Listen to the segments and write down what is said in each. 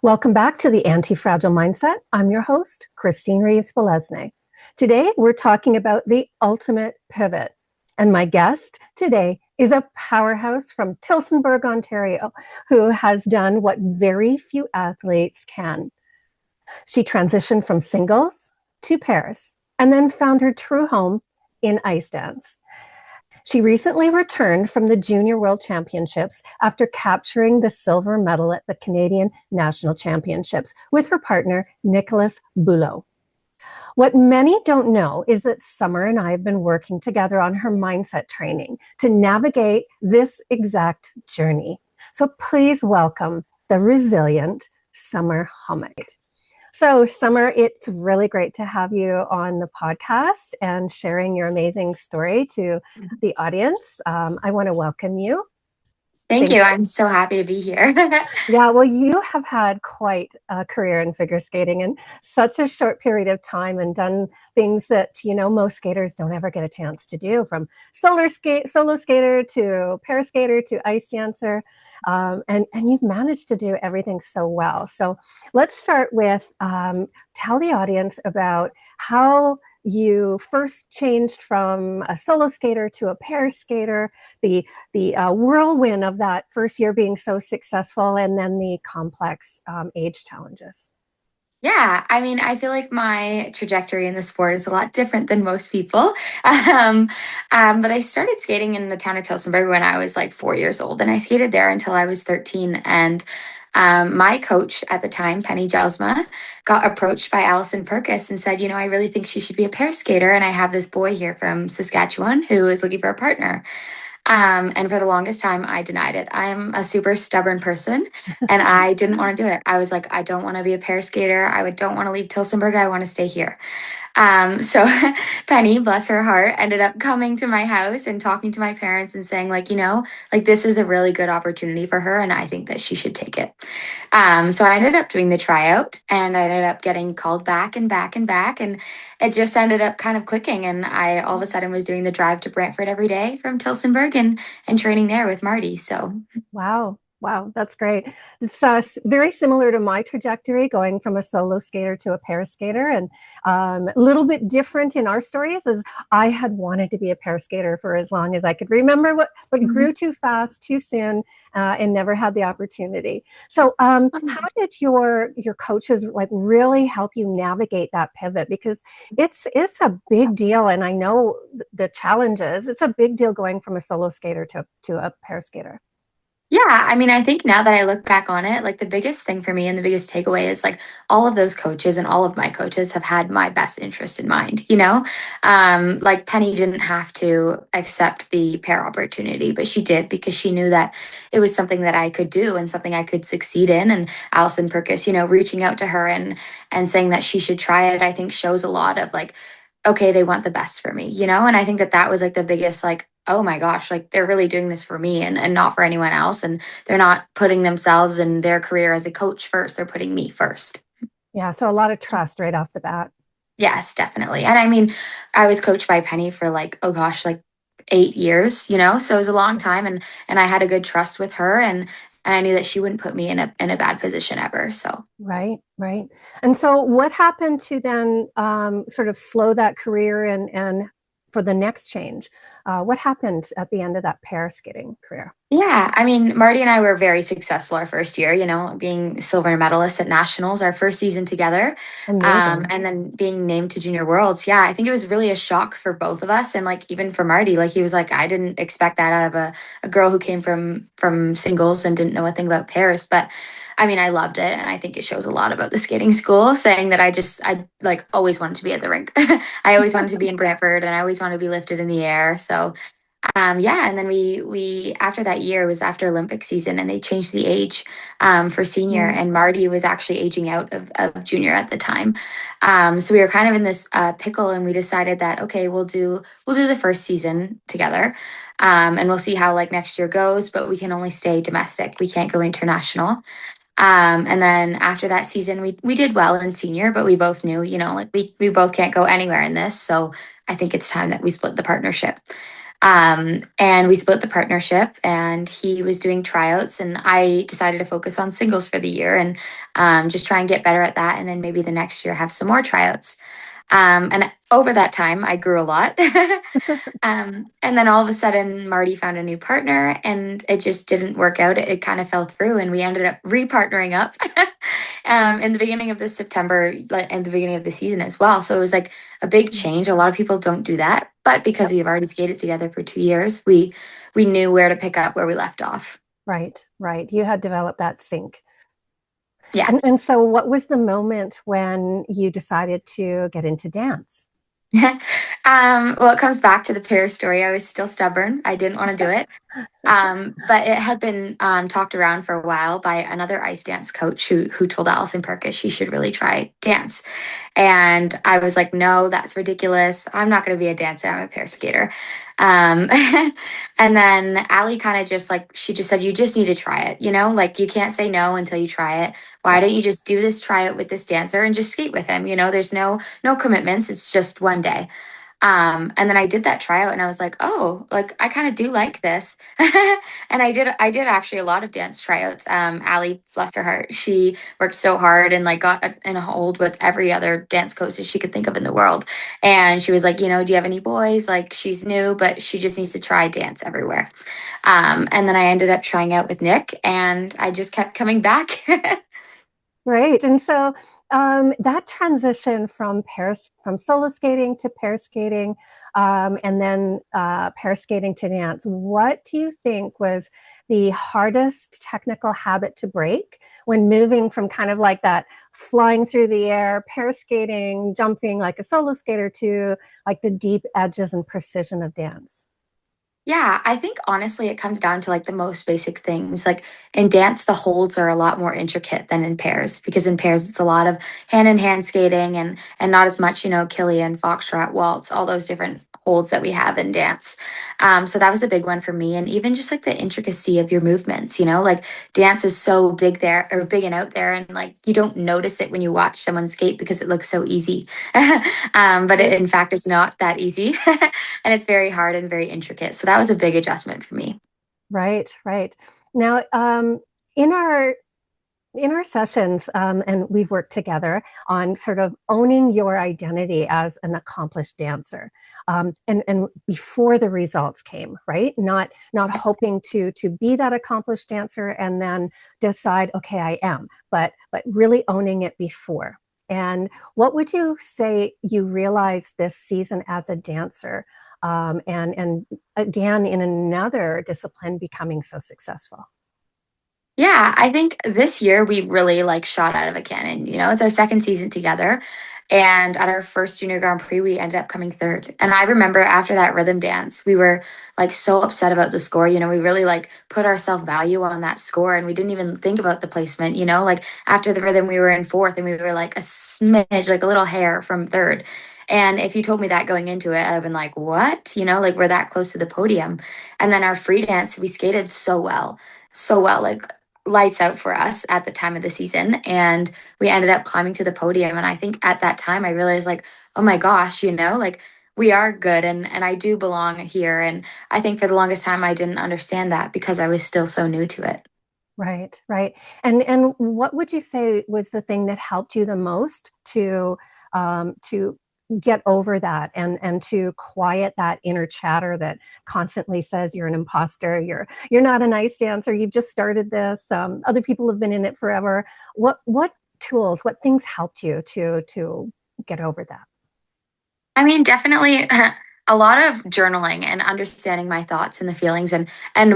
Welcome back to the Anti-Fragile Mindset. I'm your host, Christine Reeves-Bolesne. Today, we're talking about the ultimate pivot. And my guest today is a powerhouse from Tillsonburg, Ontario, who has done what very few athletes can. She transitioned from singles to pairs and then found her true home in ice dance. She recently returned from the Junior World Championships after capturing the silver medal at the Canadian National Championships with her partner, Nicholas Buelow. What many don't know is that Summer and I have been working together on her mindset training to navigate this exact journey. So please welcome the resilient Summer Homick. So, Summer, it's really great to have you on the podcast and sharing your amazing story to the audience. I want to welcome you. Thank you. I'm so happy to be here. Yeah, well, you have had quite a career in figure skating in such a short period of time and done things that, most skaters don't ever get a chance to do, from solo skater to pair skater to ice dancer. And you've managed to do everything so well. So let's start with tell the audience about how you first changed from a solo skater to a pair skater, the whirlwind of that first year being so successful, and then the complex age challenges. Yeah, I feel like my trajectory in the sport is a lot different than most people. But I started skating in the town of Tillsonburg when I was like 4 years old, and I skated there until I was 13. And my coach at the time, Penny Gelsma, got approached by Allison Purkis and said, I really think she should be a pair skater. And I have this boy here from Saskatchewan who is looking for a partner. And for the longest time, I denied it. I'm a super stubborn person and I didn't want to do it. I was like, I don't want to be a pair skater. Don't want to leave Tillsonburg. I want to stay here. So Penny, bless her heart, ended up coming to my house and talking to my parents and saying, this is a really good opportunity for her, and I think that she should take it. So I ended up doing the tryout, and I ended up getting called back and back and back, and it just ended up kind of clicking. And I all of a sudden was doing the drive to Brantford every day from Tillsonburg and training there with Marty. So Wow, that's great. It's very similar to my trajectory, going from a solo skater to a pair skater, and a little bit different in our stories as I had wanted to be a pair skater for as long as I could remember, but grew too fast, too soon, and never had the opportunity. So how did your coaches really help you navigate that pivot? Because it's a big deal, and I know the challenges. It's a big deal going from a solo skater to a pair skater. Yeah, I think now that I look back on it, like the biggest thing for me and the biggest takeaway is like all of those coaches and all of my coaches have had my best interest in mind, Like Penny didn't have to accept the pair opportunity, but she did because she knew that it was something that I could do and something I could succeed in. And Allison Purkis, reaching out to her and saying that she should try it, I think shows a lot of like, okay, they want the best for me, And I think that was like the biggest, like, oh my gosh, like they're really doing this for me and not for anyone else. And they're not putting themselves and their career as a coach first. They're putting me first. Yeah. So a lot of trust right off the bat. Yes, definitely. And I was coached by Penny for like, oh gosh, like 8 years, so it was a long time, and I had a good trust with her, and I knew that she wouldn't put me in a bad position ever. So Right. And so what happened to then sort of slow that career and for the next change? What happened at the end of that pair skating career? yeah, Marty and I were very successful our first year, being silver medalists at nationals, our first season together. Amazing. And then being named to junior worlds. Yeah, I think it was really a shock for both of us. And like, even for Marty, like he was like, I didn't expect that out of a girl who came from singles and didn't know a thing about pairs. But I loved it. And I think it shows a lot about the skating school, saying that I like always wanted to be at the rink. I always wanted to be in Brantford, and I always wanted to be lifted in the air. So yeah, and then we after that year, it was after Olympic season, and they changed the age for senior, and Marty was actually aging out of junior at the time. So we were kind of in this pickle, and we decided that okay, we'll do the first season together, and we'll see how like next year goes. But we can only stay domestic; we can't go international. And then after that season, we did well in senior, but we both knew, like we both can't go anywhere in this. So I think it's time that we split the partnership. And we split the partnership, and he was doing tryouts, and I decided to focus on singles for the year and just try and get better at that. And then maybe the next year have some more tryouts. And over that time, I grew a lot. And then all of a sudden, Marty found a new partner and it just didn't work out. It kind of fell through, and we ended up re-partnering up in the beginning of this September, like, and the beginning of the season as well. So it was like a big change. A lot of people don't do that, but because Yep. we've already skated together for 2 years, we knew where to pick up where we left off. Right, right. You had developed that sync. Yeah. And so what was the moment when you decided to get into dance? Well, it comes back to the pair story. I was still stubborn. I didn't want to do it. But it had been talked around for a while by another ice dance coach who told Allison Perkis she should really try dance. And I was like, no, that's ridiculous. I'm not going to be a dancer. I'm a pair skater. Um, and then Allie kind of just like, she just said, you just need to try it. Like you can't say no until you try it. Why Yep. don't you just do this tryout with this dancer and just skate with him? There's no commitments. It's just one day. And then I did that tryout and I was like, oh, like I kind of do like this. And I did actually a lot of dance tryouts. Allie, bless her heart, she worked so hard and like got in a hold with every other dance coach that she could think of in the world. And she was like, do you have any boys? Like she's new, but she just needs to try dance everywhere. And then I ended up trying out with Nick and I just kept coming back. Right. And so that transition from solo skating to pair skating, and then pair skating to dance, what do you think was the hardest technical habit to break when moving from kind of like that flying through the air, pair skating, jumping like a solo skater to like the deep edges and precision of dance? Yeah, I think honestly it comes down to like the most basic things. Like in dance, the holds are a lot more intricate than in pairs because in pairs it's a lot of hand in hand skating and not as much, Killian, foxtrot, waltz, all those different holds that we have in dance. So that was a big one for me. And even just like the intricacy of your movements, like dance is so big there or big and out there, and like you don't notice it when you watch someone skate because it looks so easy. But it Right. in fact is not that easy. And it's very hard and very intricate. So that was a big adjustment for me. Right, right. Now, in our sessions, and we've worked together on sort of owning your identity as an accomplished dancer, and before the results came, right? Not hoping to be that accomplished dancer and then decide, okay, I am, but really owning it before. And what would you say you realized this season as a dancer, and again in another discipline becoming so successful? Yeah, I think this year we really like shot out of a cannon. It's our second season together. And at our first junior Grand Prix, we ended up coming third. And I remember after that rhythm dance, we were like so upset about the score. We really like put our self value on that score and we didn't even think about the placement. Like after the rhythm, we were in fourth and we were like a smidge, like a little hair from third. And if you told me that going into it, I'd have been like, what? Like we're that close to the podium. And then our free dance, we skated so well, so well. Like lights out for us at the time of the season, and we ended up climbing to the podium. And I think at that time I realized like, oh my gosh, like we are good, and I do belong here. And I think for the longest time I didn't understand that because I was still so new to it. Right, right. And what would you say was the thing that helped you the most to get over that and to quiet that inner chatter that constantly says you're an imposter, you're not a nice dancer, you've just started this, other people have been in it forever. What tools, what things helped you to get over that? I mean, definitely a lot of journaling and understanding my thoughts and the feelings and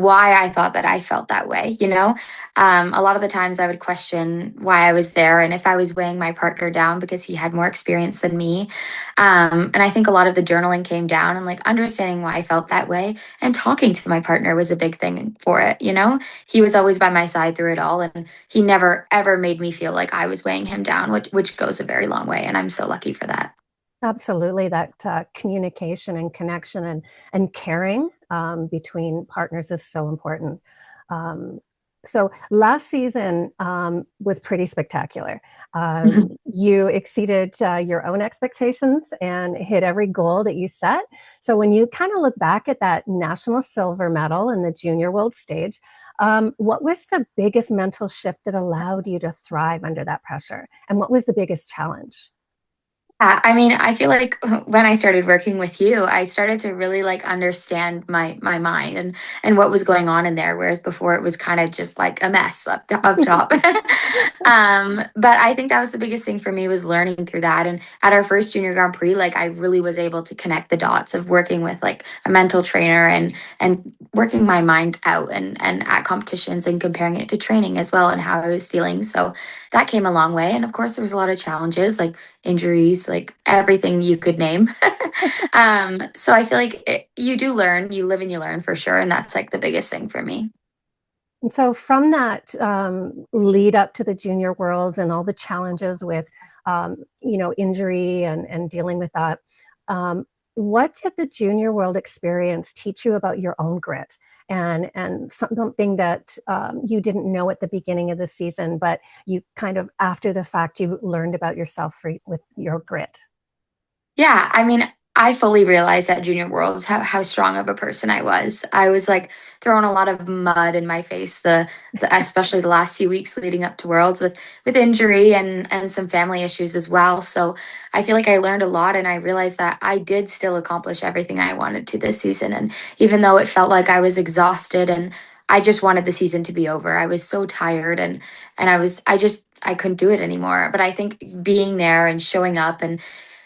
why I thought that I felt that way. A lot of the times I would question why I was there and if I was weighing my partner down because he had more experience than me. And I think a lot of the journaling came down and like understanding why I felt that way and talking to my partner was a big thing for it. He was always by my side through it all, and he never ever made me feel like I was weighing him down, which goes a very long way, and I'm so lucky for that. Absolutely, that communication and connection and caring between partners is so important. Um, So last season was pretty spectacular. You exceeded your own expectations and hit every goal that you set. So when you kind of look back at that national silver medal in the junior world stage, what was the biggest mental shift that allowed you to thrive under that pressure? And what was the biggest challenge? I mean, I feel like when I started working with you, I started to really like understand my mind and what was going on in there, whereas before it was kind of just like a mess up top. But I think that was the biggest thing for me was learning through that. And at our first junior Grand Prix, like I really was able to connect the dots of working with like a mental trainer and working my mind out and at competitions and comparing it to training as well and how I was feeling. So that came a long way. And of course, there was a lot of challenges like injuries, like everything you could name. So I feel like you do learn, you live and you learn for sure. And that's like the biggest thing for me. And so from that lead up to the junior worlds and all the challenges with, injury and dealing with that, what did the junior world experience teach you about your own grit and something that you didn't know at the beginning of the season, but you kind of after the fact you learned about yourself with your grit? Yeah, I mean, I fully realized at Junior Worlds how strong of a person I was. I was like throwing a lot of mud in my face, the especially the last few weeks leading up to Worlds with injury and some family issues as well. So I feel like I learned a lot and I realized that I did still accomplish everything I wanted to this season. And even though it felt like I was exhausted and I just wanted the season to be over. I was so tired and I couldn't do it anymore. But I think being there and showing up and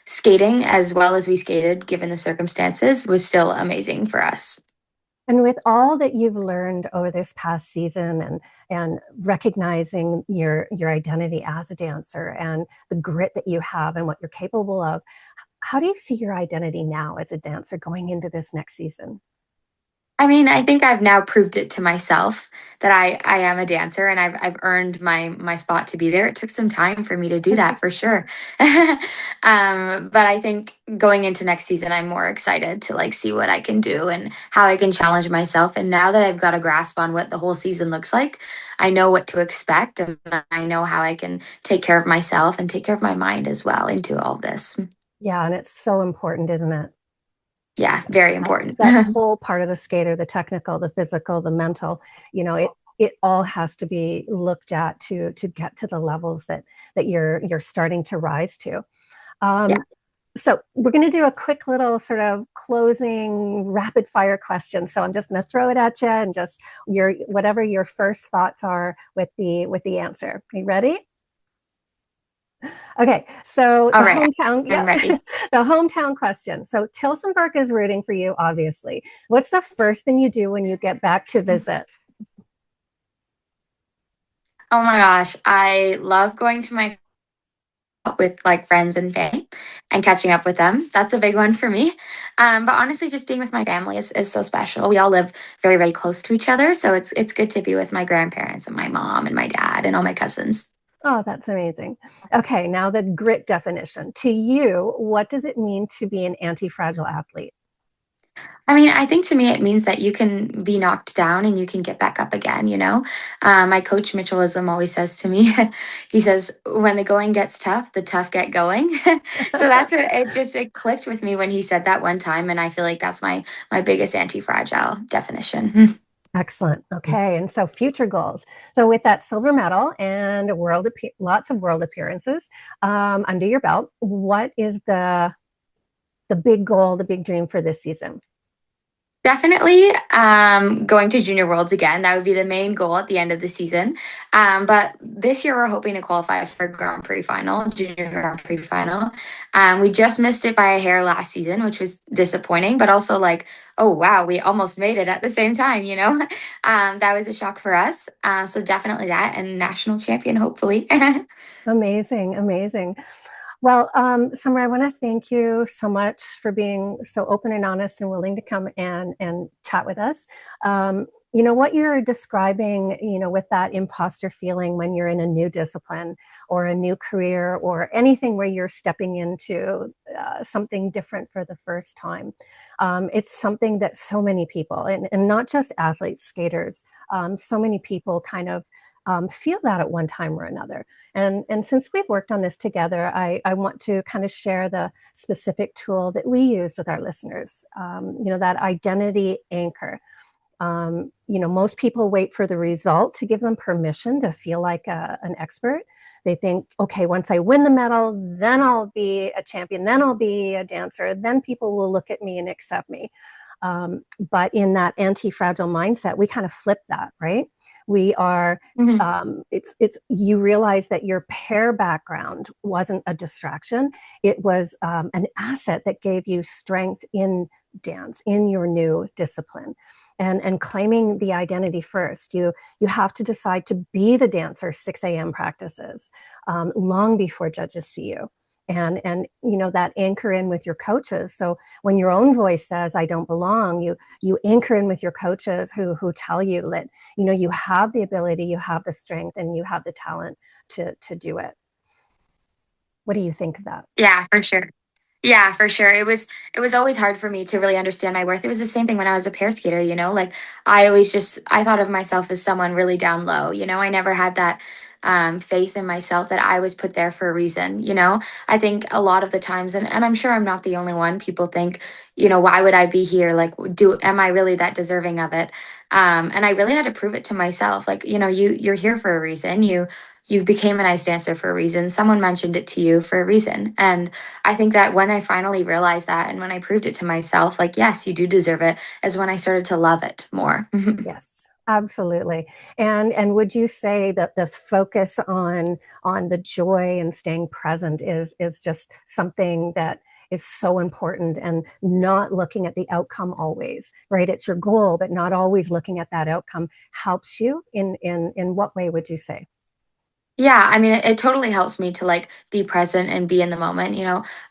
skating as well as we skated, given the circumstances, was still amazing for us. And with all that you've learned over this past season and recognizing your identity as a dancer and the grit that you have and what you're capable of, how do you see your identity now as a dancer going into this next season? I mean, I think I've now proved it to myself that I am a dancer and I've earned my spot to be there. It took some time for me to do that for sure. But I think going into next season, I'm more excited to like see what I can do and how I can challenge myself. And now that I've got a grasp on what the whole season looks like, I know what to expect and I know how I can take care of myself and take care of my mind as well into all this. Yeah, and it's so important, isn't it? Yeah, very that, important. that whole part of the skater, the technical, the physical, the mental, it all has to be looked at to get to the levels that you're starting to rise to. Yeah. So we're going to do a quick little sort of closing rapid fire question. So I'm just going to throw it at you and just whatever your first thoughts are with the answer. Are you ready? Okay, so All the right. hometown, I'm yeah, ready. the hometown question. So Tilsonburg is rooting for you, obviously. What's the first thing you do when you get back to visit? Oh my gosh, I love going to my with like friends and family and catching up with them. That's a big one for me. But honestly, just being with my family is so special. We all live very, very close to each other. So it's good to be with my grandparents and my mom and my dad and all my cousins. Oh, that's amazing. Okay, now the grit definition. To you, what does it mean to be an anti-fragile athlete? I mean, I think to me it means that you can be knocked down and you can get back up again, you know? My coach Mitchellism always says to me, he says, when the going gets tough, the tough get going. So that's what it clicked with me when he said that one time. And I feel like that's my biggest anti-fragile definition. Excellent. Okay, and so future goals. So with that silver medal and lots of world appearances under your belt, what is the big goal, the big dream for this season? Definitely going to Junior Worlds again. That would be the main goal at the end of the season. But this year we're hoping to qualify for Grand Prix final, Junior Grand Prix final. We just missed it by a hair last season, which was disappointing, but also like, oh wow, we almost made it at the same time, you know? That was a shock for us. So definitely that and national champion, hopefully. Amazing, amazing. Well, Summer, I want to thank you so much for being so open and honest and willing to come and chat with us. What you're describing, with that imposter feeling when you're in a new discipline or a new career or anything where you're stepping into something different for the first time. It's something that so many people, and not just athletes, skaters, so many people kind of feel that at one time or another. And since we've worked on this together, I want to kind of share the specific tool that we used with our listeners, that identity anchor. Most people wait for the result to give them permission to feel like an expert. They think, okay, once I win the medal, then I'll be a champion, then I'll be a dancer, then people will look at me and accept me. But in that anti-fragile mindset, we kind of flip that, right? We are, you realize that your pair background wasn't a distraction. It was an asset that gave you strength in dance, in your new discipline. And claiming the identity first. You have to decide to be the dancer 6 a.m. practices long before judges see you. And that anchor in with your coaches. So when your own voice says I don't belong, you anchor in with your coaches who tell you that you have the ability, you have the strength, and you have the talent to do it. What do you think of that? Yeah, for sure. Yeah, for sure. It was always hard for me to really understand my worth. It was the same thing when I was a pair skater, like I thought of myself as someone really down low. I never had that faith in myself that I was put there for a reason. I think a lot of the times, and I'm sure I'm not the only one, people think, why would I be here? Like, am I really that deserving of it? And I really had to prove it to myself. Like, you're here for a reason. You became an ice dancer for a reason. Someone mentioned it to you for a reason. And I think that when I finally realized that and when I proved it to myself, like, yes, you do deserve it, is when I started to love it more. Yes, absolutely. And would you say that the focus on the joy and staying present is just something that is so important, and not looking at the outcome always, right? It's your goal, but not always looking at that outcome helps you in what way would you say? Yeah, I mean, it totally helps me to like be present and be in the moment.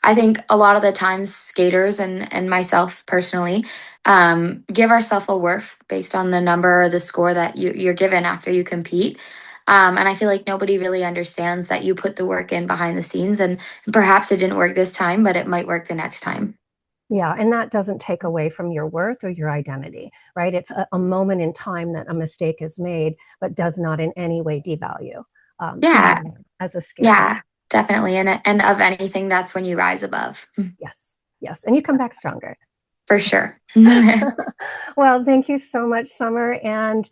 I think a lot of the times skaters and myself personally give ourselves a worth based on the number or the score that you're given after you compete. And I feel like nobody really understands that you put the work in behind the scenes, and perhaps it didn't work this time, but it might work the next time. Yeah, and that doesn't take away from your worth or your identity, right? It's a moment in time that a mistake is made, but does not in any way devalue who Yeah, you are as a skater. yeah, definitely. And of anything, that's when you rise above. Yes, yes, and you come back stronger. For sure. Well, thank you so much, Summer. And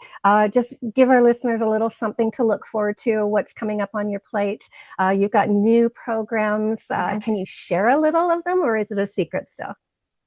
just give our listeners a little something to look forward to, what's coming up on your plate. You've got new programs. Yes. Can you share a little of them, or is it a secret still?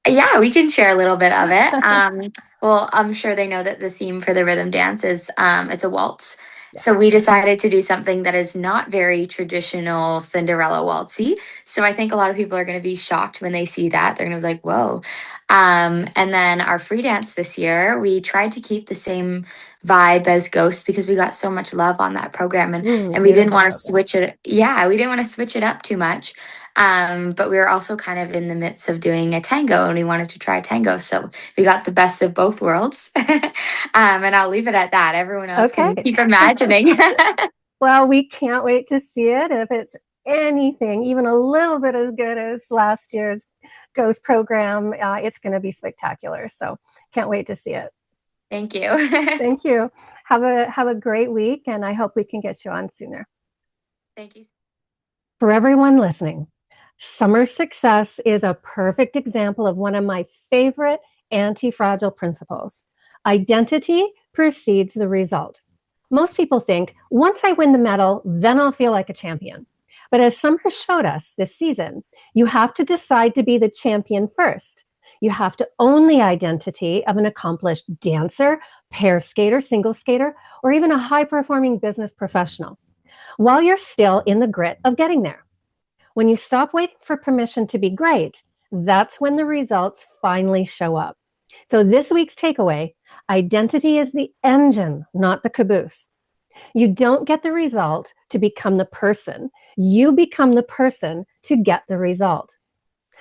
Yeah, we can share a little bit of it. Well, I'm sure they know that the theme for the rhythm dance is it's a waltz. So Yes. we decided to do something that is not very traditional Cinderella waltzy. So I think a lot of people are going to be shocked when they see that. They're going to be like, "Whoa!" And then our free dance this year, we tried to keep the same vibe as Ghost because we got so much love on that program, and we didn't Beautiful want to program. switch it. Yeah, we didn't want to switch it up too much. But we were also kind of in the midst of doing a tango, and we wanted to try tango. So we got the best of both worlds. And I'll leave it at that. Everyone else Okay. can keep imagining. Well, we can't wait to see it. If it's anything, even a little bit as good as last year's Ghost program, it's going to be spectacular. So can't wait to see it. Thank you. Thank you. Have a great week, and I hope we can get you on sooner. Thank you. For everyone listening, summer success is a perfect example of one of my favorite anti-fragile principles. Identity precedes the result. Most people think, once I win the medal, then I'll feel like a champion. But as Summer showed us this season, you have to decide to be the champion first. You have to own the identity of an accomplished dancer, pair skater, single skater, or even a high-performing business professional, while you're still in the grit of getting there. When you stop waiting for permission to be great, that's when the results finally show up. So this week's takeaway: identity is the engine, not the caboose. You don't get the result to become the person. You become the person to get the result.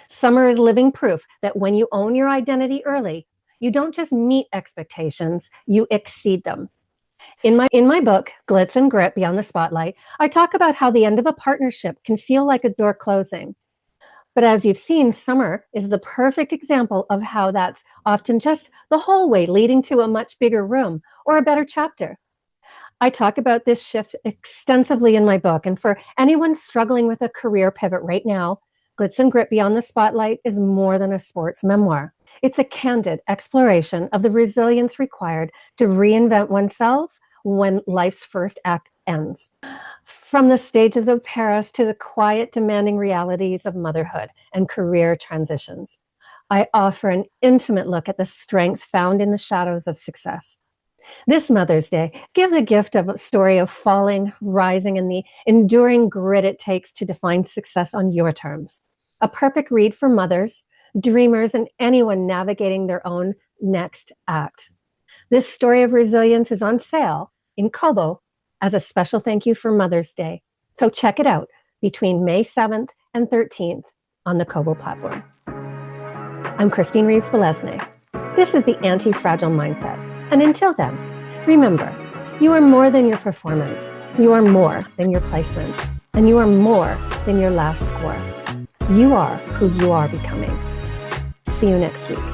Summer is living proof that when you own your identity early, you don't just meet expectations, you exceed them. In my book, Glitz and Grit Beyond the Spotlight, I talk about how the end of a partnership can feel like a door closing. But as you've seen, summer is the perfect example of how that's often just the hallway leading to a much bigger room or a better chapter. I talk about this shift extensively in my book, and for anyone struggling with a career pivot right now, Glitz and Grit Beyond the Spotlight is more than a sports memoir. It's a candid exploration of the resilience required to reinvent oneself when life's first act ends. From the stages of Paris to the quiet, demanding realities of motherhood and career transitions, I offer an intimate look at the strength found in the shadows of success. This Mother's Day, give the gift of a story of falling, rising, and the enduring grit it takes to define success on your terms. A perfect read for mothers, dreamers, and anyone navigating their own next act. This story of resilience is on sale in Kobo as a special thank you for Mother's Day. So check it out between May 7th and 13th on the Kobo platform. I'm Christine Reeves-Belesne. This is the Anti-Fragile Mindset. And until then, remember, you are more than your performance. You are more than your placement. And you are more than your last score. You are who you are becoming. See you next week.